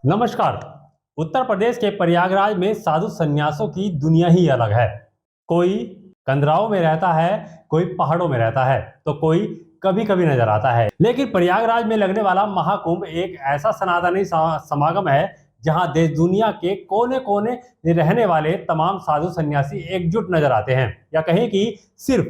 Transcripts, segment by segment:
नमस्कार। उत्तर प्रदेश के प्रयागराज में साधु संन्यासों की दुनिया ही अलग है। कोई कंदराओं में रहता है, कोई पहाड़ों में रहता है, तो कोई कभी कभी नजर आता है। लेकिन प्रयागराज में लगने वाला महाकुंभ एक ऐसा सनातनी समागम है जहां देश दुनिया के कोने कोने में रहने वाले तमाम साधु सन्यासी एकजुट नजर आते हैं, या कहें कि सिर्फ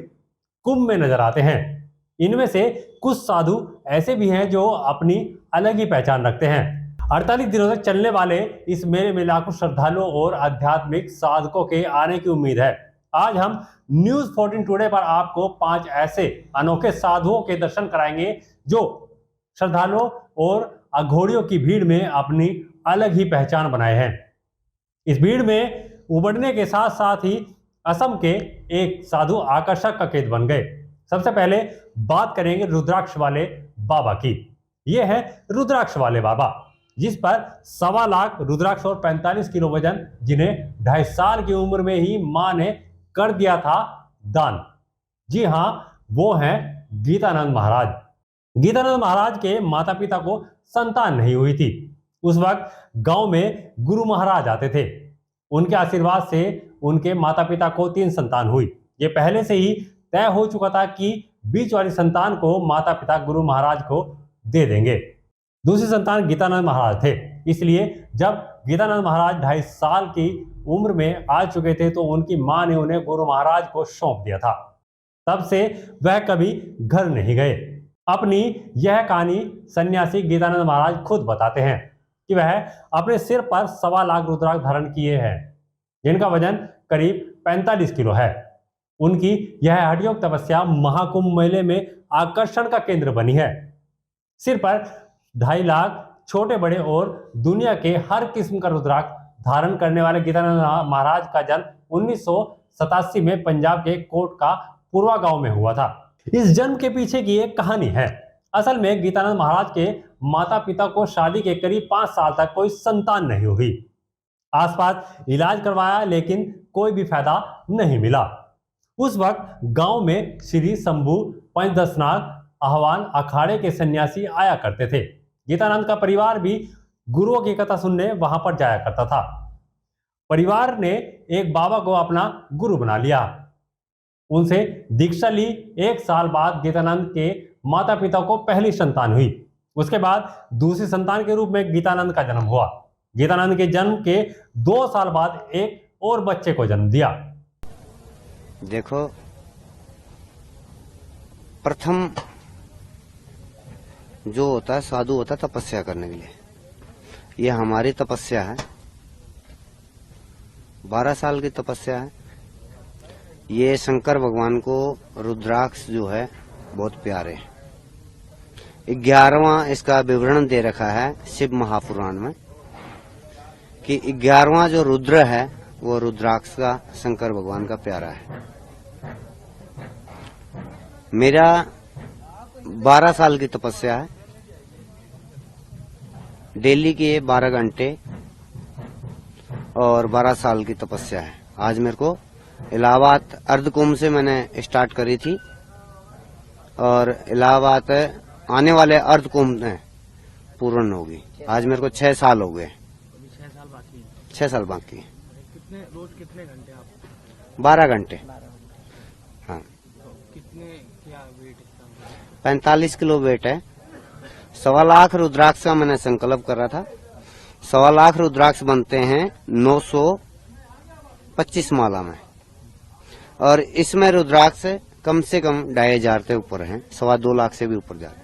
कुंभ में नजर आते हैं। इनमें से कुछ साधु ऐसे भी हैं जो अपनी अलग ही पहचान रखते हैं। 48 दिनों तक चलने वाले इस मेले में लाखों श्रद्धालुओं और आध्यात्मिक साधकों के आने की उम्मीद है। आज हम न्यूज 14 टुडे पर आपको 5 ऐसे अनोखे साधुओं के दर्शन कराएंगे जो श्रद्धालुओं और अघोड़ियों की भीड़ में अपनी अलग ही पहचान बनाए हैं। इस भीड़ में उबड़ने के साथ साथ ही असम के एक साधु आकर्षक का केंद्र बन गए। सबसे पहले बात करेंगे रुद्राक्ष वाले बाबा की। ये है रुद्राक्ष वाले बाबा, जिस पर 1.25 लाख रुद्राक्ष और 45 किलो वजन, जिन्हें 2.5 साल की उम्र में ही मां ने कर दिया था दान। जी हां, वो हैं गीतानंद महाराज। गीतानंद महाराज के माता पिता को संतान नहीं हुई थी। उस वक्त गांव में गुरु महाराज आते थे। उनके आशीर्वाद से उनके माता पिता को 3 संतान हुई। ये पहले से ही तय हो चुका था कि बीच वाली संतान को माता पिता गुरु महाराज को दे देंगे। दूसरी संतान गीतानंद महाराज थे। इसलिए जब गीतानंद महाराज 2.5 साल की उम्र में आ चुके थे तो उनकी मां ने उन्हें गुरु महाराज को सौंप दिया था। तब से वह कभी घर नहीं गए। अपनी यह कहानी सन्यासी गीतानंद महाराज खुद बताते हैं कि वह अपने सिर पर 1.25 लाख रुद्राक्ष धारण किए हैं, जिनका वजन करीब 45 किलो है। उनकी यह हठयोग तपस्या महाकुंभ मेले में आकर्षण का केंद्र बनी है। सिर पर 2.5 लाख छोटे बड़े और दुनिया के हर किस्म का रुद्राक्ष धारण करने वाले गीतानंद महाराज का जन्म 1987 में पंजाब के कोट का पूर्वा गांव में हुआ था। इस जन्म के पीछे की एक कहानी है। असल में गीतानंद महाराज के माता पिता को शादी के करीब 5 साल तक कोई संतान नहीं हुई। आसपास इलाज करवाया लेकिन कोई भी फायदा नहीं मिला। उस वक्त गांव में श्री शंभू पंचदशनाथ आह्वान अखाड़े के सन्यासी आया करते थे। गीतानंद का परिवार भी गुरुओं की कथा सुनने वहां पर जाया करता था। परिवार ने एक बाबा को अपना गुरु बना लिया। उनसे दीक्षा ली। 1 साल बाद गीतानंद के माता पिता को पहली संतान हुई। उसके बाद दूसरी संतान के रूप में गीतानंद का जन्म हुआ। गीतानंद के जन्म के 2 साल बाद एक और बच्चे को जन्म दिया। देखो, प्रथम जो होता है साधु होता है तपस्या करने के लिए। ये हमारी तपस्या है, 12 साल की तपस्या है। ये शंकर भगवान को रुद्राक्ष जो है बहुत प्यारे है। 11वां इसका विवरण दे रखा है शिव महापुराण में कि 11वां जो रुद्र है वो रुद्राक्ष का शंकर भगवान का प्यारा है। मेरा 12 साल की तपस्या है। डेली के 12 घंटे और 12 साल की तपस्या है। आज मेरे को इलाहाबाद अर्धकुंभ से मैंने स्टार्ट करी थी और इलाहाबाद आने वाले अर्धकुंभ में पूर्ण होगी। आज मेरे को 6 साल हो गए। 6 साल बाकी है। रोज कितने घंटे आप? 12 घंटे। हाँ। कितने क्या वेट इसका? 45 किलो वेट है। 1.25 लाख रुद्राक्ष का मैंने संकल्प कर रहा था। 1.25 लाख रुद्राक्ष बनते हैं 925 माला में, और इसमें रुद्राक्ष कम से कम 2,500 से ऊपर हैं। 2.25 लाख से भी ऊपर जाते हैं।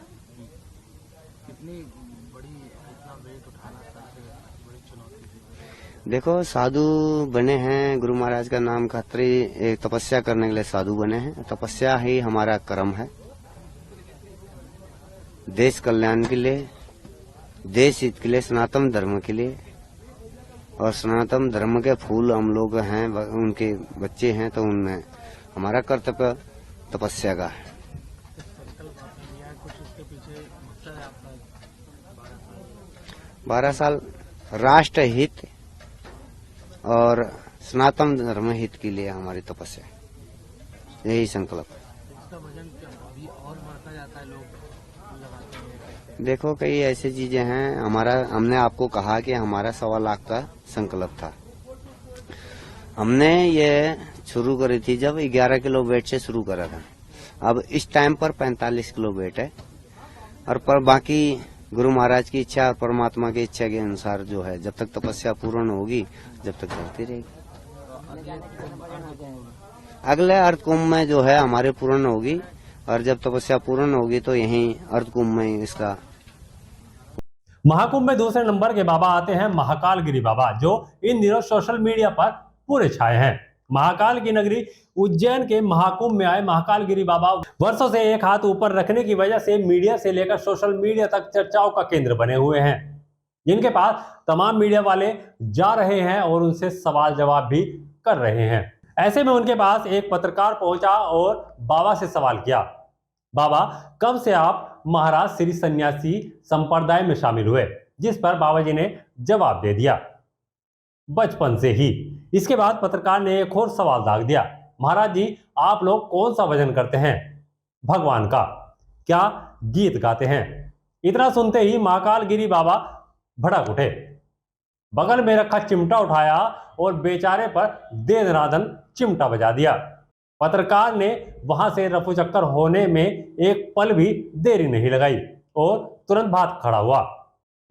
कितनी बड़ी इतना वेट उठाना बड़ी चुनौती थी। देखो, साधु बने हैं, गुरु महाराज का नाम खातिर एक तपस्या करने के लिए साधु बने हैं। तपस्या ही हमारा कर्म है। देश कल्याण के लिए, देश हित के लिए, सनातन धर्म के लिए। और सनातन धर्म के फूल हम लोग हैं, उनके बच्चे हैं, तो उनमें हमारा कर्तव्य तपस्या का है। कुछ उसके पीछे मकसद है आपका? 12 साल राष्ट्र हित और सनातन धर्म हित के लिए हमारी तपस्या, यही संकल्प है। इसका वजन क्या अभी और बढ़ता जाता है? लोग लगाते हैं, कहते हैं देखो कई ऐसी चीजें हैं। हमने आपको कहा कि हमारा 1.25 लाख का संकल्प था। हमने ये शुरू करी थी जब 11 किलो वेट से शुरू करा था। अब इस टाइम पर 45 किलो वेट है, और पर बाकी गुरु महाराज की इच्छा और परमात्मा की इच्छा के अनुसार जो है, जब तक तपस्या पूर्ण होगी जब तक चलती रहेगी। अगले अर्थ कुंभ में जो है हमारे पूर्ण होगी, और जब तपस्या पूर्ण होगी तो यहीं अर्थ कुंभ में इसका महाकुंभ में दूसरे नंबर के बाबा आते हैं महाकाल गिरी बाबा, जो इन दिनों सोशल मीडिया पर पूरे छाए हैं। महाकाल की नगरी उज्जैन के महाकुंभ में आए महाकाल गिरी बाबा वर्षों से एक हाथ ऊपर रखने की वजह से मीडिया से लेकर सोशल मीडिया तक चर्चाओं का केंद्र बने हुए हैं। जिनके पास तमाम मीडिया वाले जा रहे हैं और उनसे सवाल जवाब भी कर रहे हैं। ऐसे में उनके पास एक पत्रकार पहुंचा और बाबा से सवाल किया, बाबा कब से आप महाराज श्री सन्यासी संप्रदाय में शामिल हुए? जिस पर बाबा जी ने जवाब दे दिया, बचपन से ही। इसके बाद पत्रकार ने एक और सवाल दाग दिया, महाराज जी आप लोग कौन सा भजन करते हैं भगवान का? क्या गीत गाते हैं? इतना सुनते ही महाकाल गिरी बाबा भड़क उठे, बगल में रखा चिमटा उठाया और बेचारे पर दे दनादन चिमटा बजा दिया। पत्रकार ने वहां से रफू चक्कर होने में एक पल भी देरी नहीं लगाई और तुरंत भाग खड़ा हुआ।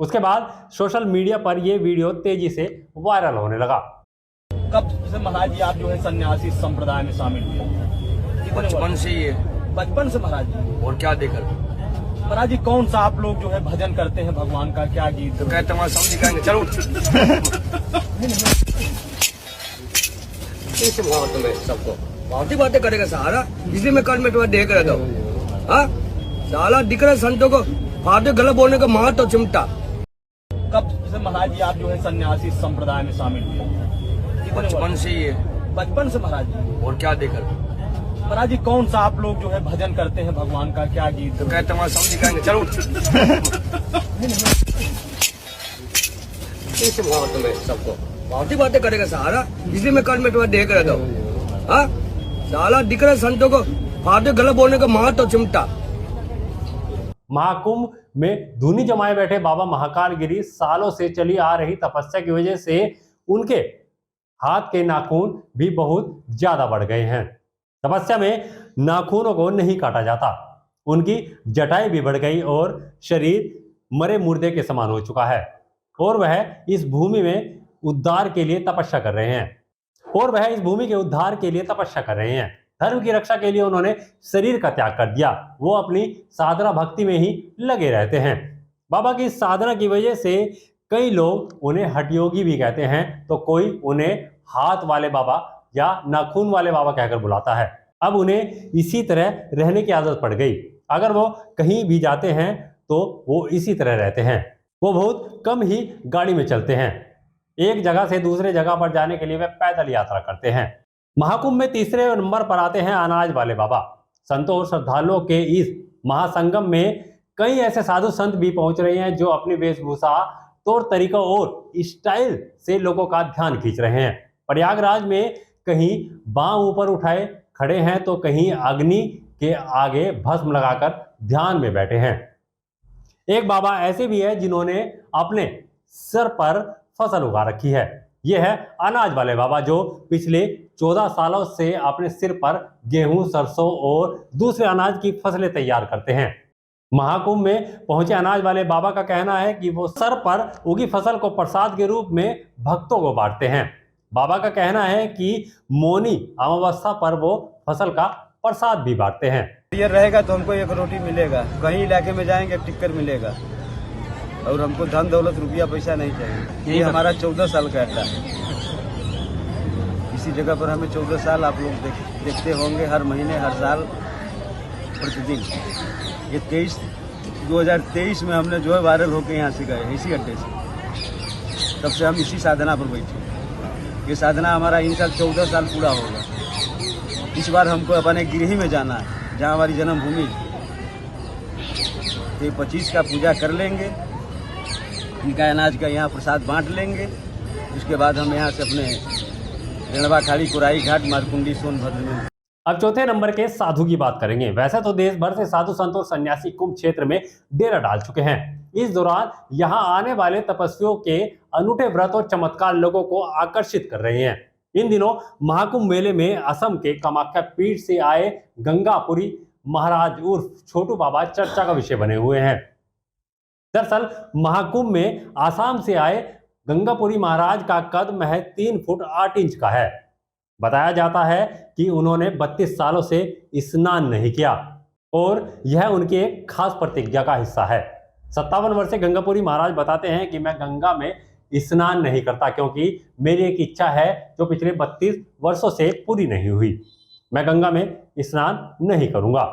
उसके बाद सोशल मीडिया पर यह वीडियो तेजी से वायरल होने लगा। कब से महाराज जी आप जो है सन्यासी संप्रदाय में शामिल हुए? बचपन से ही है। बचपन से महाराज जी? और क्या देकर? महाराज जी कौन सा आप लोग जो है भजन करते हैं भगवान का, क्या गीत? तो कहते हैं समझ दिखाएंगे, चलो कैसे भाव तुम्हें सबको बहुत ही बातें करेगा सहारा, इसी में कल में तुम्हें देख रहे थे। हाँ साला दिख रहा संतों को फाटे गलत बोलने का मार तो चिमटा। कब से महाराज जी आप जो है सन्यासी संप्रदाय में शामिल हुए? बचपन से ही है। बचपन से महाराज जी? और क्या देकर? महाराज जी कौन सा आप लोग जो है भजन करते हैं भगवान का, क्या गीत? तो कहते हैं समझ दिखाएंगे, चलो कैसे भाव तुम्हें सबको बहुत ही बातें करेगा सहारा, इसी में कल में तुम्हें देख रहे थे। हाँ साला दिख रहा संतों को फाटे गलत बोलने का मार तो चिमटा। महाकुंभ में धुनी जमाए बैठे बाबा महाकाल गिरी सालों से चली आ रही तपस्या की वजह से उनके हाथ के नाखून भी बहुत ज्यादा बढ़ गए हैं। तपस्या में नाखूनों को नहीं काटा जाता, उनकी जटाएं भी बढ़ गई और शरीर मरे मुर्दे के समान हो चुका है। और वह इस भूमि में उद्धार के लिए तपस्या कर रहे हैं धर्म की रक्षा के लिए उन्होंने शरीर का त्याग कर दिया। वो अपनी साधना भक्ति में ही लगे रहते हैं। बाबा की साधना की वजह से कई लोग उन्हें हठयोगी भी कहते हैं, तो कोई उन्हें हाथ वाले बाबा या नाखून वाले बाबा कहकर बुलाता है। अब उन्हें इसी तरह रहने की आदत पड़ गई। अगर वो कहीं भी जाते हैं तो वो इसी तरह रहते हैं। वो बहुत कम ही गाड़ी में चलते हैं। एक जगह से दूसरे जगह पर जाने के लिए वे पैदल यात्रा करते हैं। महाकुंभ में तीसरे नंबर पर आते हैं अनाज वाले बाबा। संतों और श्रद्धालुओं के इस महासंगम में कई ऐसे साधु संत भी पहुंच रहे हैं जो अपनी वेशभूषा, तौर तरीका और स्टाइल से लोगों का ध्यान खींच रहे हैं। प्रयागराज में कहीं बांह ऊपर उठाए खड़े हैं तो कहीं अग्नि के आगे भस्म लगाकर ध्यान में बैठे हैं। एक बाबा ऐसे भी है जिन्होंने अपने सर पर फसल उगा रखी है। यह है अनाज वाले बाबा, जो पिछले 14 सालों से अपने सिर पर गेहूं, सरसों और दूसरे अनाज की फसलें तैयार करते हैं। महाकुंभ में पहुंचे अनाज वाले बाबा का कहना है कि वो सर पर उगी फसल को प्रसाद के रूप में भक्तों को बांटते हैं। बाबा का कहना है कि मौनी अमावस्या पर वो फसल का प्रसाद भी बांटते हैं। ये रहेगा तो हमको एक रोटी मिलेगा, कहीं इलाके में जाएंगे टिक्कर मिलेगा, और हमको धन दौलत रुपया पैसा नहीं चाहिए। ये हमारा 14 साल का अड्डा है। इसी जगह पर हमें 14 साल आप लोग देखते होंगे, हर महीने, हर साल, प्रतिदिन। ये 2023 में हमने जो है वायरल होकर यहाँ से गए इसी अड्डे से। तब से हम इसी साधना पर बैठे। ये साधना हमारा इन साल 14 साल पूरा होगा। इस बार हमको अपने गृह में जाना है, जहाँ हमारी जन्मभूमि है। तो 25 का पूजा कर लेंगे, इनका अनाज का यहाँ प्रसाद बांट लेंगे। उसके बाद हम यहाँ से अपने रेणवा खाड़ी, कुराई घाट, मारकुंडी, सोनभद्र में अब चौथे नंबर के साधु की बात करेंगे। वैसे तो देश भर से साधु संत और सन्यासी कुंभ क्षेत्र में डेरा डाल चुके हैं। इस दौरान यहां आने वाले तपस्वियों के अनूठे व्रत और चमत्कार लोगों को आकर्षित कर रहे हैं। इन दिनों महाकुंभ मेले में असम के कामाख्या पीठ से आए गंगापुरी महाराज उर्फ छोटू बाबा चर्चा का विषय बने हुए हैं। दरअसल महाकुंभ में आसाम से आए गंगापुरी महाराज का कद महज 3 फुट 8 इंच का है। बताया जाता है कि उन्होंने 32 सालों से स्नान नहीं किया और यह उनकी एक खास प्रतिज्ञा का हिस्सा है। 57 वर्षीय गंगापुरी महाराज बताते हैं कि मैं गंगा में स्नान नहीं करता क्योंकि मेरी एक इच्छा है जो पिछले 32 वर्षों से पूरी नहीं हुई। मैं गंगा में स्नान नहीं करूंगा।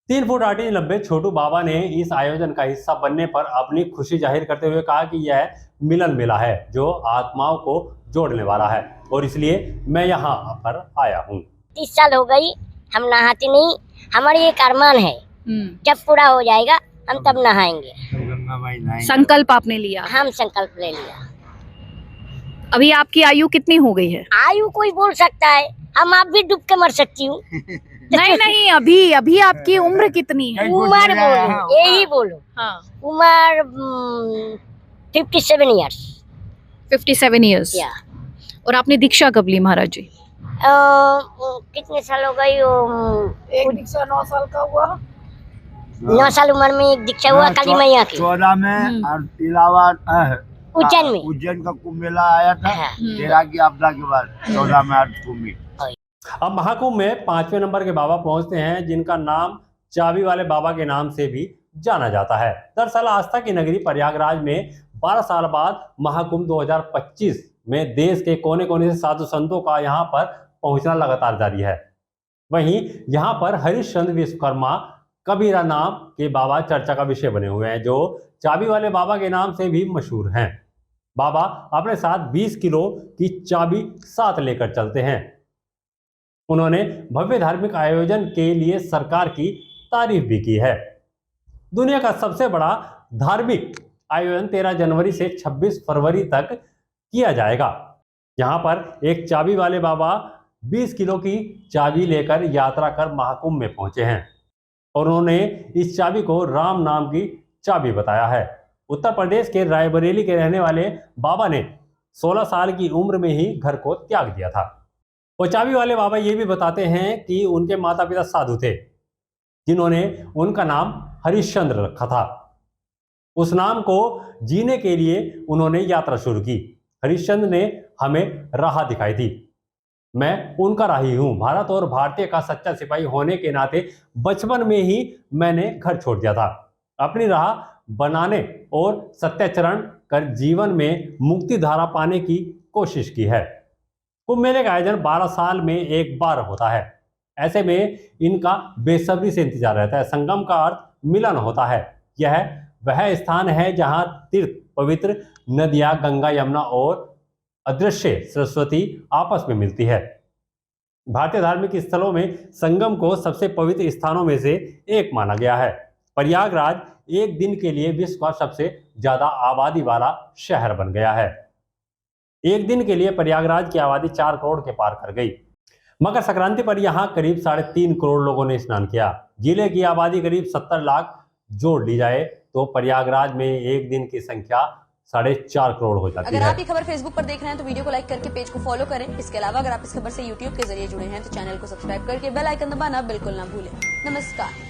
3 फुट 8 इंच लंबे छोटू बाबा ने इस आयोजन का हिस्सा बनने पर अपनी खुशी जाहिर करते हुए कहा कि यह मिलन मेला है जो आत्माओं को जोड़ने वाला है और इसलिए मैं यहाँ पर आया हूँ। 30 साल हो गई हम नहाते नहीं, हमारी एक अरमान है जब पूरा हो जाएगा हम तब नहाएंगे। संकल्प आपने लिया? हम संकल्प ले लिया। अभी आपकी आयु कितनी हो गई है? आयु कोई बोल सकता है, हम आप भी डूब के मर सकती हूँ। नहीं नहीं, अभी आपकी उम्र कितनी है? उम्र बोलो, यही बोलो। हाँ, उम्र 57 ईयर्स। 57 ईयर्स। और आपने दीक्षा कब ली महाराज जी? कितने साल हो गई? एक दीक्षा 9 साल का हुआ। 9 साल उम्र में एक दीक्षा हुआ काली मैया की। 14 में और इलाहाबाद उज्जैन का कुंभ मेला आया था। 13 की आपदा के बाद 14 में कुंभ। अब महाकुंभ में 5वें नंबर के बाबा पहुंचते हैं जिनका नाम चाबी वाले बाबा के नाम से भी जाना जाता है। दरअसल आस्था की नगरी प्रयागराज में 12 साल बाद महाकुंभ 2025 में देश के कोने कोने से साधु संतों का यहां पर पहुंचना लगातार जारी है। वहीं यहां पर हरिश्चंद्र विश्वकर्मा कबीरा नाम के बाबा चर्चा का विषय बने हुए हैं जो चाबी वाले बाबा के नाम से भी मशहूर हैं। बाबा अपने साथ 20 किलो की चाबी साथ लेकर चलते हैं। उन्होंने भव्य धार्मिक आयोजन के लिए सरकार की तारीफ भी की है। दुनिया का सबसे बड़ा धार्मिक आयोजन 13 जनवरी से 26 फरवरी तक किया जाएगा। यहाँ पर एक चाबी वाले बाबा 20 किलो की चाबी लेकर यात्रा कर महाकुंभ में पहुंचे हैं और उन्होंने इस चाबी को राम नाम की चाबी बताया है। उत्तर प्रदेश के रायबरेली के रहने वाले बाबा ने 16 साल की उम्र में ही घर को त्याग दिया था। और चाबी वाले बाबा ये भी बताते हैं कि उनके माता पिता साधु थे जिन्होंने उनका नाम हरिश्चंद्र रखा था। उस नाम को जीने के लिए उन्होंने यात्रा शुरू की। हरिश्चंद्र ने हमें राह दिखाई थी। मैं उनका राही हूँ। भारत और भारतीय का सच्चा सिपाही होने के नाते बचपन में ही मैंने घर छोड़ दिया था। अपनी राह बनाने और सत्याचरण कर जीवन में मुक्ति धारा पाने की कोशिश की है। कुंभ मेले का आयोजन 12 साल में एक बार होता है। ऐसे में इनका बेसब्री से इंतजार रहता है। संगम का अर्थ मिलन होता है। यह वह स्थान है जहां तीर्थ पवित्र नदियां गंगा यमुना और अदृश्य सरस्वती आपस में मिलती है। भारतीय धार्मिक स्थलों में संगम को सबसे पवित्र स्थानों में से एक माना गया है। प्रयागराज एक दिन के लिए विश्व का सबसे ज्यादा आबादी वाला शहर बन गया है। एक दिन के लिए प्रयागराज की आबादी 4 करोड़ के पार कर गई। मकर संक्रांति पर यहां करीब 3.5 करोड़ लोगों ने स्नान किया। जिले की आबादी करीब 70 लाख जोड़ ली जाए तो प्रयागराज में एक दिन की संख्या 4.5 करोड़ हो जाती है। अगर आप ये खबर फेसबुक पर देख रहे हैं तो वीडियो को लाइक करके पेज को फॉलो करें। इसके अलावा अगर आप इस खबर से यूट्यूब के जरिए जुड़े हैं तो चैनल को सब्सक्राइब करके बेल आइकन दबाना बिल्कुल ना भूलें। नमस्कार।